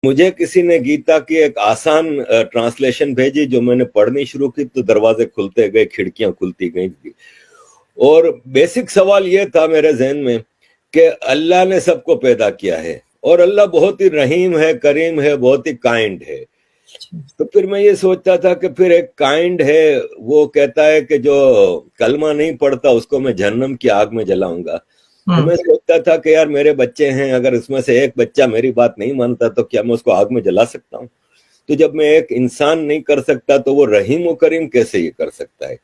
مجھے کسی نے گیتا کی ایک آسان ٹرانسلیشن بھیجی، جو میں نے پڑھنی شروع کی تو دروازے کھلتے گئے، کھڑکیاں کھلتی گئیں، اور بیسک سوال یہ تھا میرے ذہن میں کہ اللہ نے سب کو پیدا کیا ہے، اور اللہ بہت ہی رحیم ہے، کریم ہے، بہت ہی کائنڈ ہے. تو پھر میں یہ سوچتا تھا کہ پھر ایک کائنڈ ہے، وہ کہتا ہے کہ جو کلمہ نہیں پڑھتا اس کو میں جہنم کی آگ میں جلاؤں گا. تو میں سوچتا تھا کہ یار میرے بچے ہیں، اگر اس میں سے ایک بچہ میری بات نہیں مانتا تو کیا میں اس کو آگ میں جلا سکتا ہوں؟ تو جب میں ایک انسان نہیں کر سکتا تو وہ رحیم و کریم کیسے یہ کر سکتا ہے؟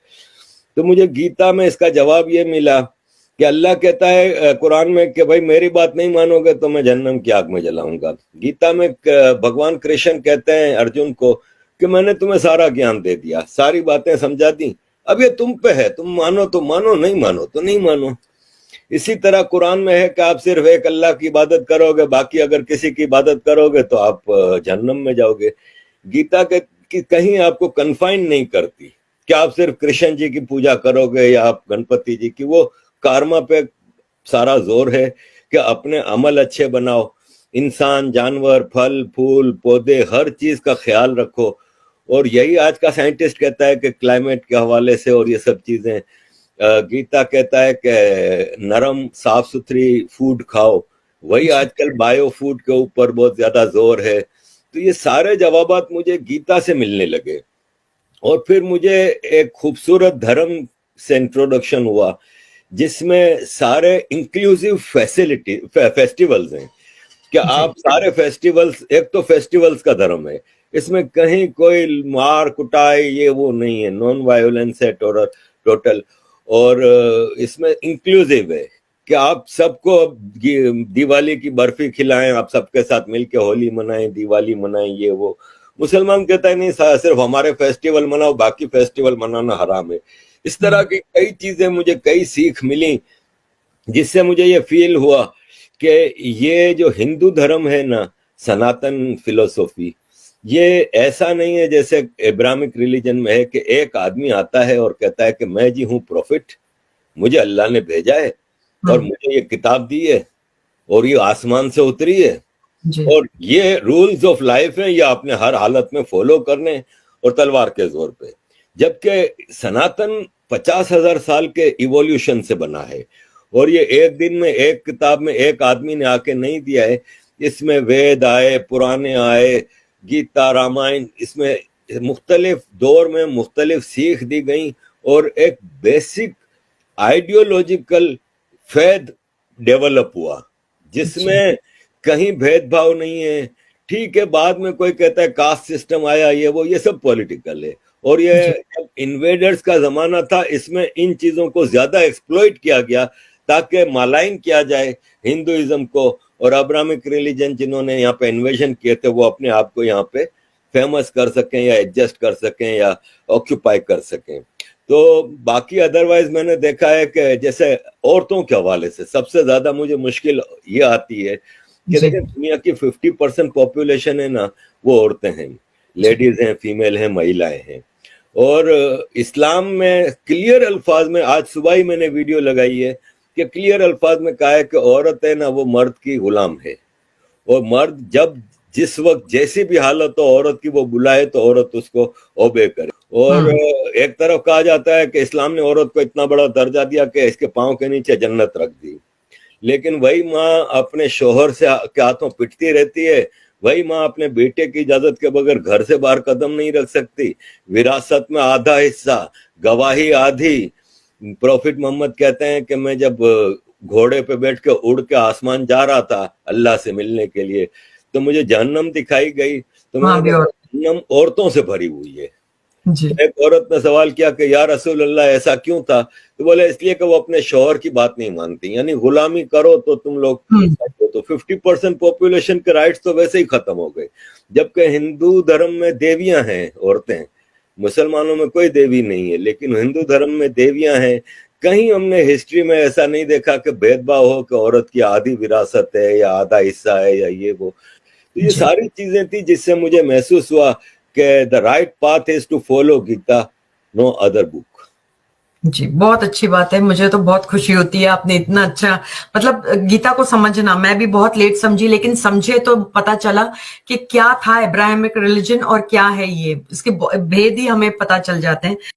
تو مجھے گیتا میں اس کا جواب یہ ملا کہ اللہ کہتا ہے قرآن میں کہ بھائی میری بات نہیں مانو گے تو میں جہنم کی آگ میں جلاؤں گا. گیتا میں بھگوان کرشن کہتے ہیں ارجن کو کہ میں نے تمہیں سارا گیان دے دیا، ساری باتیں سمجھا دی، اب یہ تم پہ ہے، تم مانو تو مانو، نہیں مانو تو نہیں مانو. اسی طرح قرآن میں ہے کہ آپ صرف ایک اللہ کی عبادت کرو گے، باقی اگر کسی کی عبادت کرو گے تو آپ جہنم میں جاؤ گے. گیتا کہ کہیں آپ کو کنفائن نہیں کرتی کہ آپ صرف کرشن جی کی پوجا کرو گے یا آپ گنپتی جی کی. وہ کارما پہ سارا زور ہے کہ اپنے عمل اچھے بناؤ، انسان، جانور، پھل پھول پودے، ہر چیز کا خیال رکھو. اور یہی آج کا سائنٹسٹ کہتا ہے کہ کلائمیٹ کے حوالے سے اور یہ سب چیزیں. گیتا کہتا ہے کہ نرم صاف ستھری فوڈ کھاؤ، وہی آج کل بایو فوڈ کے اوپر بہت زیادہ زور ہے. تو یہ سارے جوابات مجھے گیتا سے ملنے لگے، اور پھر مجھے ایک خوبصورت دھرم سے انٹروڈکشن ہوا جس میں سارے انکلوسیو فیسٹیولز ہیں کہ آپ سارے فیسٹیولز، ایک تو فیسٹیولز کا دھرم ہے، اس میں کہیں کوئی مار کٹائی یہ وہ نہیں ہے، نان وائلنس ہے ٹوٹل. اور اس میں انکلوسیو ہے کہ آپ سب کو دیوالی کی برفی کھلائیں، آپ سب کے ساتھ مل کے ہولی منائیں، دیوالی منائیں، یہ وہ. مسلمان کہتا ہے نہیں صرف ہمارے فیسٹیول مناؤ، باقی فیسٹیول منانا حرام ہے. اس طرح کی کئی چیزیں مجھے کئی سیکھ ملی، جس سے مجھے یہ فیل ہوا کہ یہ جو ہندو دھرم ہے نا، سناتن فلسفی، یہ ایسا نہیں ہے جیسے ابراہمک ریلیجن میں ہے کہ ایک آدمی آتا ہے اور کہتا ہے کہ میں جی ہوں پروفٹ، مجھے اللہ نے بھیجا ہے اور مجھے یہ کتاب دی ہے اور یہ آسمان سے اتری ہے، اور یہ رولز آف لائف ہیں، یہ اپنے ہر حالت میں فالو کرنے اور تلوار کے زور پہ. جبکہ سناتن 50,000 سال کے ایولیوشن سے بنا ہے، اور یہ ایک دن میں ایک کتاب میں ایک آدمی نے آ کے نہیں دیا ہے. اس میں وید آئے، پرانے آئے، گیتا، رامائن، اس میں مختلف دور میں مختلف سیکھ دی گئیں، اور ایک بیسک آئیڈیولوجیکل فیض ڈیولپ ہوا جس میں کہیں بھید بھاؤ نہیں ہے. ٹھیک ہے بعد میں کوئی کہتا ہے کاسٹ سسٹم آیا، یہ سب پولیٹیکل ہے. اور یہ جب انویڈرز کا زمانہ تھا، اس میں ان چیزوں کو زیادہ ایکسپلوئٹ کیا گیا تاکہ مالائن کیا جائے ہندوازم کو، اور ابراہمک ریلیجن جنہوں نے یہاں پہ انویژن کیے تھے وہ اپنے آپ کو یہاں پہ فیمس کر سکیں یا ایڈجسٹ کر سکیں یا آکوپائی کر سکیں. تو باقی ادروائز میں نے دیکھا ہے کہ جیسے عورتوں کے حوالے سے سب سے زیادہ مجھے مشکل یہ آتی ہے کہ دیکھیں دنیا کی 50% پاپولیشن ہے نا، وہ عورتیں ہیں، لیڈیز ہیں، فیمیل ہیں، مہیلائیں ہیں. اور اسلام میں کلیئر الفاظ میں، آج صبح ہی میں نے ویڈیو لگائی ہے کہ کلیئر الفاظ میں کہا ہے کہ عورت ہے نا وہ مرد کی غلام ہے، اور مرد جب جس وقت جیسی بھی حالت ہو عورت کی وہ بلائے تو عورت اس کو اوبے کرے. اور ایک طرف کہا جاتا ہے کہ اسلام نے عورت کو اتنا بڑا درجہ دیا کہ اس کے پاؤں کے نیچے جنت رکھ دی، لیکن وہی ماں اپنے شوہر سے کے ہاتھوں پٹتی رہتی ہے، وہی ماں اپنے بیٹے کی اجازت کے بغیر گھر سے باہر قدم نہیں رکھ سکتی، وراثت میں آدھا حصہ، گواہی آدھی. پروفٹ محمد کہتے ہیں کہ میں جب گھوڑے پہ بیٹھ کے اڑ کے آسمان جا رہا تھا اللہ سے ملنے کے لیے تو مجھے جہنم دکھائی گئی، تو میں نے کہا جہنم عورتوں سے بھری ہوئی ہے. ایک عورت نے سوال کیا کہ یا رسول اللہ ایسا کیوں تھا؟ تو بولے اس لیے کہ وہ اپنے شوہر کی بات نہیں مانتی، یعنی غلامی کرو تو تم لوگ تو 50% پاپولیشن کے رائٹس تو ویسے ہی ختم ہو گئے. جبکہ ہندو دھرم میں دیویاں ہیں عورتیں، مسلمانوں میں کوئی دیوی نہیں ہے، لیکن ہندو دھرم میں دیویاں ہیں. کہیں ہم نے ہسٹری میں ایسا نہیں دیکھا کہ بھید بھاؤ ہو کہ عورت کی آدھی وراثت ہے یا آدھا حصہ ہے یا یہ وہ. تو یہ ساری چیزیں تھی جس سے مجھے محسوس ہوا کہ the right path is to follow Gita, no other book. جی بہت اچھی بات ہے. مجھے تو بہت خوشی ہوتی ہے آپ نے اتنا اچھا مطلب گیتا کو سمجھنا. میں بھی بہت لیٹ سمجھی لیکن سمجھے تو پتا چلا کہ کیا تھا ابراہمک ریلیجن اور کیا ہے یہ, اس کے بھید ہی ہمیں پتا چل جاتے ہیں.